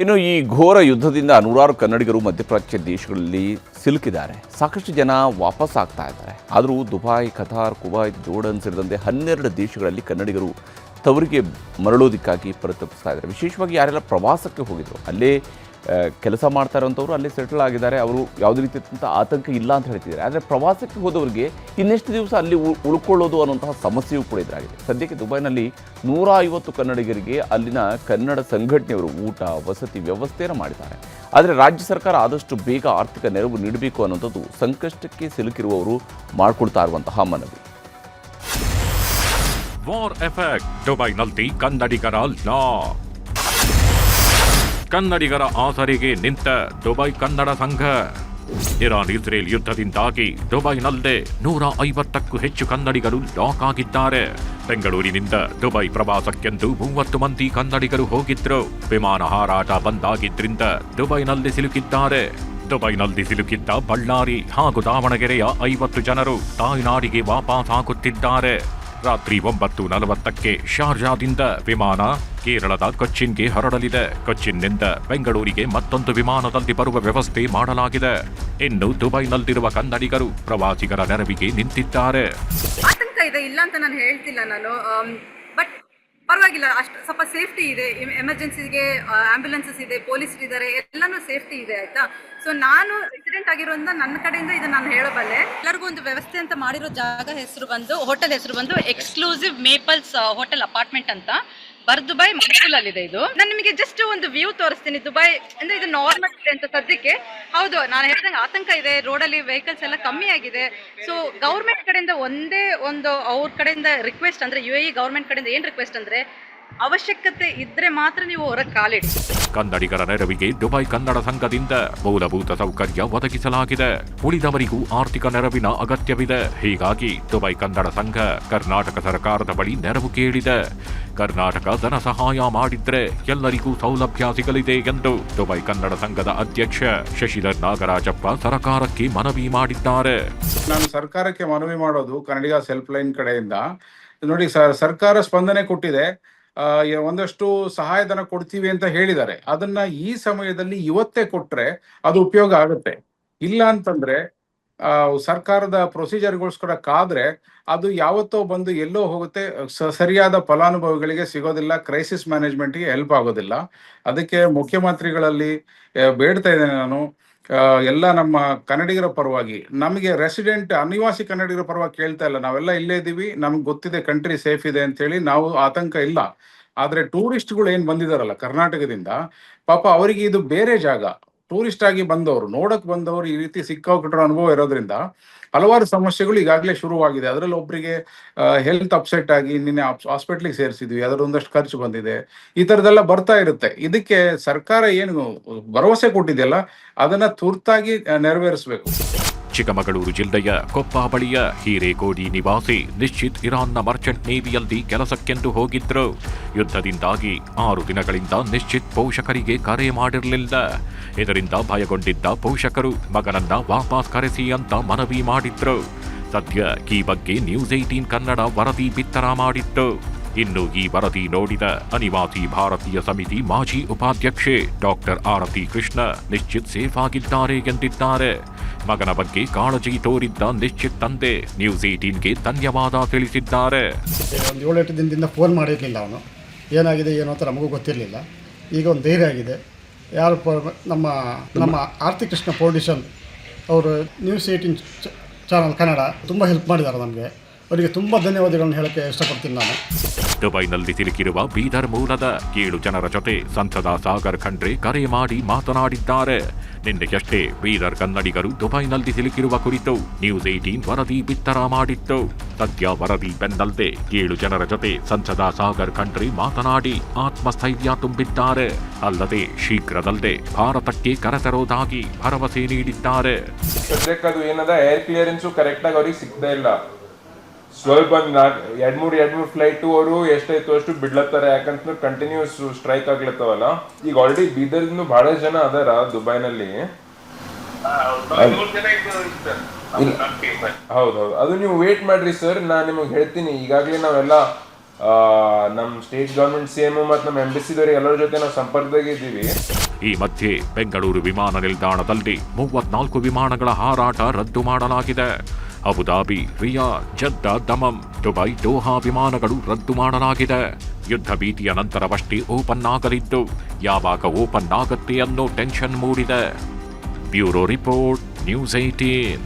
ಇನ್ನು ಈ ಘೋರ ಯುದ್ಧದಿಂದ ನೂರಾರು ಕನ್ನಡಿಗರು ಮಧ್ಯಪ್ರಾಚ್ಯ ದೇಶಗಳಲ್ಲಿ ಸಿಲುಕಿದ್ದಾರೆ. ಸಾಕಷ್ಟು ಜನ ವಾಪಸ್ ಆಗ್ತಾ ಇದ್ದಾರೆ. ಆದರೂ ದುಬೈ, ಕತಾರ್, ಕುವೈತ್, ಜೋರ್ಡನ್ ಸೇರಿದಂತೆ 12 ದೇಶಗಳಲ್ಲಿ ಕನ್ನಡಿಗರು ತವರಿಗೆ ಮರಳೋದಕ್ಕಾಗಿ ಪರಿತಪಿಸ್ತಾ ಇದ್ದಾರೆ. ವಿಶೇಷವಾಗಿ ಯಾರೆಲ್ಲ ಪ್ರವಾಸಕ್ಕೆ ಹೋಗಿದ್ರು, ಅಲ್ಲೇ ಕೆಲಸ ಮಾಡ್ತಾ ಇರೋಂಥವ್ರು ಅಲ್ಲೇ ಸೆಟಲ್ ಆಗಿದ್ದಾರೆ, ಅವರು ಯಾವುದೇ ರೀತಿಯಾದಂಥ ಆತಂಕ ಇಲ್ಲ ಅಂತ ಹೇಳ್ತಿದ್ದಾರೆ. ಆದರೆ ಪ್ರವಾಸಕ್ಕೆ ಹೋದವರಿಗೆ ಇನ್ನೆಷ್ಟು ದಿವಸ ಅಲ್ಲಿ ಉಳ್ಕೊಳ್ಳೋದು ಅನ್ನುವಂತಹ ಸಮಸ್ಯೆಯೂ ಕೂಡ ಎದುರಾಗಿದೆ. ಸದ್ಯಕ್ಕೆ ದುಬೈನಲ್ಲಿ 150 ಕನ್ನಡಿಗರಿಗೆ ಅಲ್ಲಿನ ಕನ್ನಡ ಸಂಘಟನೆಯವರು ಊಟ, ವಸತಿ ವ್ಯವಸ್ಥೆಯನ್ನು ಮಾಡಿದ್ದಾರೆ. ಆದರೆ ರಾಜ್ಯ ಸರ್ಕಾರ ಆದಷ್ಟು ಬೇಗ ಆರ್ಥಿಕ ನೆರವು ನೀಡಬೇಕು ಅನ್ನೋಂಥದ್ದು ಸಂಕಷ್ಟಕ್ಕೆ ಸಿಲುಕಿರುವವರು ಮಾಡಿಕೊಳ್ತಾ ಇರುವಂತಹ ಮನವಿ. ವಾರ್ ಎಫೆಕ್ಟ್, ದುಬೈನಲ್ಲಿ ಕನ್ನಡಿಗರ ಲಾಕ್. ಕನ್ನಡಿಗರ ಆಸರೆಗೆ ನಿಂತ ದುಬೈ ಕನ್ನಡ ಸಂಘ. ಇರಾನ್ ಇಸ್ರೇಲ್ ಯುದ್ಧದಿಂದಾಗಿ ದುಬೈನಲ್ಲೇ 150ಕ್ಕೂ ಹೆಚ್ಚು ಕನ್ನಡಿಗರು ಲಾಕ್ ಆಗಿದ್ದಾರೆ. ಬೆಂಗಳೂರಿನಿಂದ ದುಬೈ ಪ್ರವಾಸಕ್ಕೆಂದು 30 ಮಂದಿ ಕನ್ನಡಿಗರು ಹೋಗಿದ್ರು. ವಿಮಾನ ಹಾರಾಟ ಬಂದಾಗಿದ್ರಿಂದ ದುಬೈನಲ್ಲಿ ಸಿಲುಕಿದ್ದಾರೆ. ದುಬೈನಲ್ಲಿ ಸಿಲುಕಿದ್ದ ಬಳ್ಳಾರಿ ಹಾಗೂ ದಾವಣಗೆರೆಯ 50 ಜನರು ತಾಯ್ನಾಡಿಗೆ ವಾಪಸ್ ಆಗುತ್ತಿದ್ದಾರೆ. ರಾತ್ರಿ 9:40ಕ್ಕೆ ಶಾರ್ಜಾದಿಂದ ವಿಮಾನ ಕೇರಳದ ಕೊಚ್ಚಿನ್ಗೆ ಹೊರಡಲಿದೆ. ಕೊಚ್ಚಿನ್ನಿಂದ ಬೆಂಗಳೂರಿಗೆ ಮತ್ತೊಂದು ವಿಮಾನದಲ್ಲಿ ಬರುವ ವ್ಯವಸ್ಥೆ ಮಾಡಲಾಗಿದೆ. ಇನ್ನು ದುಬೈನಲ್ಲಿರುವ ಕನ್ನಡಿಗರು ಪ್ರವಾಸಿಗರ ನೆರವಿಗೆ ನಿಂತಿದ್ದಾರೆ. ಆತಂಕ ಇದೆ, ಇಲ್ಲ ಅಂತ ನಾನು ಹೇಳ್ತಿಲ್ಲ. ಬಟ್ ಪರವಾಗಿಲ್ಲ, ಅಷ್ಟು ಸ್ವಲ್ಪ ಸೇಫ್ಟಿ ಇದೆ. ಎಮರ್ಜೆನ್ಸಿಗೆ ಆಂಬ್ಯುಲೆನ್ಸಸ್ ಇದೆ, ಪೊಲೀಸ್ ಇದ್ದಾರೆ, ಎಲ್ಲನೂ ಸೇಫ್ಟಿ ಇದೆ. ಆಯ್ತಾ? ಸೊ ನಾನು ರೆಸಿಡೆಂಟ್ ಆಗಿರೋದ್ರಿಂದ ನನ್ನ ಕಡೆಯಿಂದ ಇದನ್ನ ನಾನು ಹೇಳಬಲ್ಲೆ. ಎಲ್ಲರಿಗೂ ಒಂದು ವ್ಯವಸ್ಥೆ ಅಂತ ಮಾಡಿರೋ ಜಾಗ ಹೆಸರು ಬಂದು, ಹೋಟೆಲ್ ಹೆಸರು ಬಂದು ಎಕ್ಸ್ಕ್ಲೂಸಿವ್ ಮೇಪಲ್ಸ್ ಹೋಟೆಲ್ ಅಪಾರ್ಟ್ಮೆಂಟ್ ಅಂತ ದುಬೈ ಮೈಸೂರಲ್ಲಿದೆ. ಇದು ನಾನು ನಿಮಗೆ ಜಸ್ಟ್ ಒಂದು ವ್ಯೂ ತೋರಿಸ್ತೀನಿ. ದುಬೈ ಅಂದ್ರೆ ಇದು ನಾರ್ಮಲ್ ಇದೆ ಅಂತ ಸದ್ಯಕ್ಕೆ. ಹೌದು, ನಾನು ಹೇಳಿದಂಗೆ ಆತಂಕ ಇದೆ, ರೋಡಲ್ಲಿ ವೆಹಿಕಲ್ಸ್ ಎಲ್ಲ ಕಮ್ಮಿ ಆಗಿದೆ. ಸೊ ಗೌರ್ಮೆಂಟ್ ಕಡೆಯಿಂದ ಒಂದೇ ಒಂದು ಅವ್ರ ಕಡೆಯಿಂದ ರಿಕ್ವೆಸ್ಟ್ ಅಂದ್ರೆ UAE ಗೌರ್ಮೆಂಟ್ ಕಡೆಯಿಂದ ಏನ್ ರಿಕ್ವೆಸ್ಟ್ ಅಂದ್ರೆ, ಅವಶ್ಯಕತೆ ಇದ್ರೆ ಮಾತ್ರ ನೀವು ಹೊರಗೆ ಕಾಲಿಡಿ. ಕನ್ನಡಿಗರ ನೆರವಿಗೆ ದುಬೈ ಕನ್ನಡ ಸಂಘದಿಂದ ಮೂಲಭೂತ ಸೌಕರ್ಯ ಒದಗಿಸಲಾಗಿದೆ. ಉಳಿದವರಿಗೂ ಆರ್ಥಿಕ ನೆರವಿನ ಅಗತ್ಯವಿದೆ. ಹೀಗಾಗಿ ದುಬೈ ಕನ್ನಡ ಸಂಘ ಕರ್ನಾಟಕ ಸರ್ಕಾರದ ಬಳಿ ನೆರವು ಕೇಳಿದೆ. ಕರ್ನಾಟಕ ಧನ ಸಹಾಯ ಮಾಡಿದ್ರೆ ಎಲ್ಲರಿಗೂ ಸೌಲಭ್ಯ ಸಿಗಲಿದೆ ಎಂದು ದುಬೈ ಕನ್ನಡ ಸಂಘದ ಅಧ್ಯಕ್ಷ ಶಶಿಧರ್ ನಾಗರಾಜಪ್ಪ ಸರ್ಕಾರಕ್ಕೆ ಮನವಿ ಮಾಡಿದ್ದಾರೆ. ನಾನು ಸರ್ಕಾರಕ್ಕೆ ಮನವಿ ಮಾಡೋದು ಕನ್ನಡಿಗ ಸೆಲ್ಫ್ ಲೈನ್ ಕಡೆಯಿಂದ ನೋಡಿ, ಸರ್ಕಾರ ಸ್ಪಂದನೆ ಕೊಟ್ಟಿದೆ. ಒಂದಷ್ಟು ಸಹಾಯಧನ ಕೊಡ್ತೀವಿ ಅಂತ ಹೇಳಿದ್ದಾರೆ. ಅದನ್ನ ಈ ಸಮಯದಲ್ಲಿ ಇವತ್ತೇ ಕೊಟ್ರೆ ಅದು ಉಪಯೋಗ ಆಗುತ್ತೆ. ಇಲ್ಲ ಅಂತಂದ್ರೆ ಸರ್ಕಾರದ ಪ್ರೊಸೀಜರ್ಗೋಸ್ಕರ ಕಾದ್ರೆ ಅದು ಯಾವತ್ತೋ ಬಂದು ಎಲ್ಲೋ ಹೋಗುತ್ತೆ, ಸರಿಯಾದ ಫಲಾನುಭವಿಗಳಿಗೆ ಸಿಗೋದಿಲ್ಲ, ಕ್ರೈಸಿಸ್ ಮ್ಯಾನೇಜ್ಮೆಂಟ್ಗೆ ಹೆಲ್ಪ್ ಆಗೋದಿಲ್ಲ. ಅದಕ್ಕೆ ಮುಖ್ಯಮಂತ್ರಿಗಳಲ್ಲಿ ಬೇಡ್ತಾ ಇದ್ದೇನೆ ನಾನು, ಎಲ್ಲ ನಮ್ಮ ಕನ್ನಡಿಗರ ಪರವಾಗಿ, ನಮಗೆ ರೆಸಿಡೆಂಟ್ ಅನಿವಾಸಿ ಕನ್ನಡಿಗರ ಪರವಾಗಿ ಕೇಳ್ತಾ ಇಲ್ಲ. ನಾವೆಲ್ಲ ಇಲ್ಲೇ ಇದ್ದೀವಿ, ನಮ್ಗೆ ಗೊತ್ತಿದೆ ಕಂಟ್ರಿ ಸೇಫ್ ಇದೆ ಅಂತೇಳಿ, ನಾವು ಆತಂಕ ಇಲ್ಲ. ಆದ್ರೆ ಟೂರಿಸ್ಟ್ಗಳು ಏನ್ ಬಂದಿದಾರಲ್ಲ ಕರ್ನಾಟಕದಿಂದ, ಪಾಪ ಅವರಿಗೆ ಇದು ಬೇರೆ ಜಾಗ. ಟೂರಿಸ್ಟ್ ಆಗಿ ಬಂದವರು, ನೋಡಕ್ ಬಂದವರು ಈ ರೀತಿ ಸಿಕ್ಕಾಪಟ್ಟರ ಅನುಭವ ಇರೋದ್ರಿಂದ ಹಲವಾರು ಸಮಸ್ಯೆಗಳು ಈಗಾಗಲೇ ಶುರುವಾಗಿದೆ. ಅದರಲ್ಲಿ ಒಬ್ಬರಿಗೆ ಹೆಲ್ತ್ ಅಪ್ಸೆಟ್ ಆಗಿ ನಿನ್ನೆ ಹಾಸ್ಪಿಟ್ಲಿಗೆ ಸೇರಿಸಿದ್ವಿ, ಅದರ ಒಂದಷ್ಟು ಖರ್ಚು ಬಂದಿದೆ. ಈ ತರದೆಲ್ಲ ಬರ್ತಾ ಇರುತ್ತೆ. ಇದಕ್ಕೆ ಸರ್ಕಾರ ಏನು ಭರವಸೆ ಕೊಟ್ಟಿದೆಯಲ್ಲ ಅದನ್ನ ತುರ್ತಾಗಿ ನೆರವೇರಿಸಬೇಕು. ಚಿಕ್ಕಮಗಳೂರು ಜಿಲ್ಲೆಯ ಕೊಪ್ಪ ಬಳಿಯ ಹಿರೇಕೋಡಿ ನಿವಾಸಿ ನಿಶ್ಚಿತ್ ಇರಾನ್ನ ಮರ್ಚೆಂಟ್ ನೇವಿಯಲ್ಲಿ ಕೆಲಸಕ್ಕೆಂದು ಹೋಗಿದ್ರು. ಯುದ್ಧದಿಂದಾಗಿ 6 ದಿನಗಳಿಂದ ನಿಶ್ಚಿತ್ ಪೋಷಕರಿಗೆ ಕರೆ ಮಾಡಿರಲಿಲ್ಲ. ಇದರಿಂದ ಭಯಗೊಂಡಿದ್ದ ಪೋಷಕರು ಮಗನನ್ನ ವಾಪಸ್ ಕರೆಸಿ ಅಂತ ಮನವಿ ಮಾಡಿದ್ರು. ಸದ್ಯ ಈ ಬಗ್ಗೆ ನ್ಯೂಸ್ 18 ಕನ್ನಡ ವರದಿ ಬಿತ್ತರ ಮಾಡಿತ್ತು. ಇನ್ನು ಈ ವರದಿ ನೋಡಿದ ಅನಿವಾಸಿ ಭಾರತೀಯ ಸಮಿತಿ ಮಾಜಿ ಉಪಾಧ್ಯಕ್ಷೆ ಡಾಕ್ಟರ್ ಆರತಿ ಕೃಷ್ಣ ನಿಶ್ಚಿತ್ ಸೇಫ್ ಆಗಿದ್ದಾರೆ ಎಂದಿದ್ದಾರೆ. ಮಗನ ಬಗ್ಗೆ ಕಾಳಜಿ ತೋರಿದ್ದ ನಿಶ್ಚಿತ್ ತಂದೆ ನ್ಯೂಸ್ 18ಗೆ ಧನ್ಯವಾದ ತಿಳಿಸಿದ್ದಾರೆ. ಒಂದು 7-8 ದಿನದಿಂದ ಫೋನ್ ಮಾಡಿರಲಿಲ್ಲ. ಅವನು ಏನಾಗಿದೆ ಏನೋ ಅಂತ ನಮಗೂ ಗೊತ್ತಿರಲಿಲ್ಲ. ಈಗ ಒಂದು ಧೈರ್ಯ ಆಗಿದೆ. ಯಾರು ನಮ್ಮ ಆರತಿ ಕೃಷ್ಣ ಫೌಂಡೇಶನ್ ಅವರು ನ್ಯೂಸ್ 18 ಚಾನಲ್ ಕನ್ನಡ ತುಂಬ ಹೆಲ್ಪ್ ಮಾಡಿದ್ದಾರೆ ನಮಗೆ. ಅವರಿಗೆ ತುಂಬ ಧನ್ಯವಾದಗಳನ್ನು ಹೇಳಕ್ಕೆ ಇಷ್ಟಪಡ್ತೀನಿ ನಾನು. ದುಬೈನಲ್ಲಿ ಸಿಲುಕಿರುವ ಬೀದರ್ ಮೂಲದ 7 ಜನರ ಜೊತೆ ಸಂಸದ ಸಾಗರ್ ಖಂಡ್ರೆ ಕರೆ ಮಾಡಿ ಮಾತನಾಡಿದ್ದಾರೆ. ನಿನ್ನೆಯಷ್ಟೇ ಬೀದರ್ ಕನ್ನಡಿಗರು ದುಬೈನಲ್ಲಿ ಸಿಲುಕಿರುವ ಕುರಿತು ನ್ಯೂಸ್ 18 ವರದಿ ಬಿತ್ತರ ಮಾಡಿತ್ತು. ಸದ್ಯ ವರದಿ ಬೆನ್ನಲ್ಲದೆ 7 ಜನರ ಜೊತೆ ಸಂಸದ ಸಾಗರ್ ಖಂಡ್ರೆ ಮಾತನಾಡಿ ಆತ್ಮಸ್ಥೈರ್ಯ ತುಂಬಿದ್ದಾರೆ. ಅಲ್ಲದೆ ಶೀಘ್ರದಲ್ಲೇ ಭಾರತಕ್ಕೆ ಕರೆತರೋದಾಗಿ ಭರವಸೆ ನೀಡಿದ್ದಾರೆ. ಸದ್ಯಕ್ಕದು ಏನದ ಏರ್ ಕ್ಲಿಯರೆನ್ಸು ಕರೆಕ್ಟಾಗಿ ಅವ್ರಿಗೆ ಸಿಗ್ತಾ ಇಲ್ಲ. ಸ್ವಲ್ಪ 2-3 ಫ್ಲೈಟು ಅವರು ಎಷ್ಟಾಯ್ತು ಅಷ್ಟು ಬಿಡ್ಲತ್ತಾರೆ. ಯಾಕಂತ ಕಂಟಿನ್ಯೂಸ್ ಸ್ಟ್ರೈಕ್ ಆಗ್ಲತ್ತವಲ್ಲ. ಈಗ ಆಲ್ರೆಡಿ ಬೀದರ್ದಿಂದ ಬಹಳ ಜನ ಅದಾರ ದುಬೈನಲ್ಲಿ. ಹೌದೌದು, ಅದು ನೀವು ವೇಟ್ ಮಾಡ್ರಿ ಸರ್, ನಾನು ನಿಮಗೆ ಹೇಳ್ತೀನಿ. ಈಗಾಗಲೇ ನಾವೆಲ್ಲ ನಮ್ಮ ಸ್ಟೇಟ್ ಗೌರ್ಮೆಂಟ್ CM ಮತ್ತು ನಮ್ಮ ಎಂಬಸಿದವ್ರಿಗೆ ಎಲ್ಲರ ಜೊತೆ ನಾವು ಸಂಪರ್ಕದಾಗಿದ್ದೀವಿ. ಈ ಮಧ್ಯೆ ಬೆಂಗಳೂರು ವಿಮಾನ ನಿಲ್ದಾಣದಲ್ಲಿ 34 ವಿಮಾನಗಳ ಹಾರಾಟ ರದ್ದು ಮಾಡಲಾಗಿದೆ. ಅಬುಧಾಬಿ, ರಿಯಾದ್, ಜದ್ದಾ, ದಮಂ, ದುಬೈ, ದೋಹಾ ವಿಮಾನಗಳು ರದ್ದು ಮಾಡಲಾಗಿದೆ. ಯುದ್ಧ ಭೀತಿಯ ನಂತರವಷ್ಟೇ ಓಪನ್ ಆಗಲಿದ್ದು ಯಾವಾಗ ಓಪನ್ ಆಗತ್ತೆ ಅನ್ನೋ ಟೆನ್ಷನ್ ಮೂಡಿದೆ. Bureau report, news 18.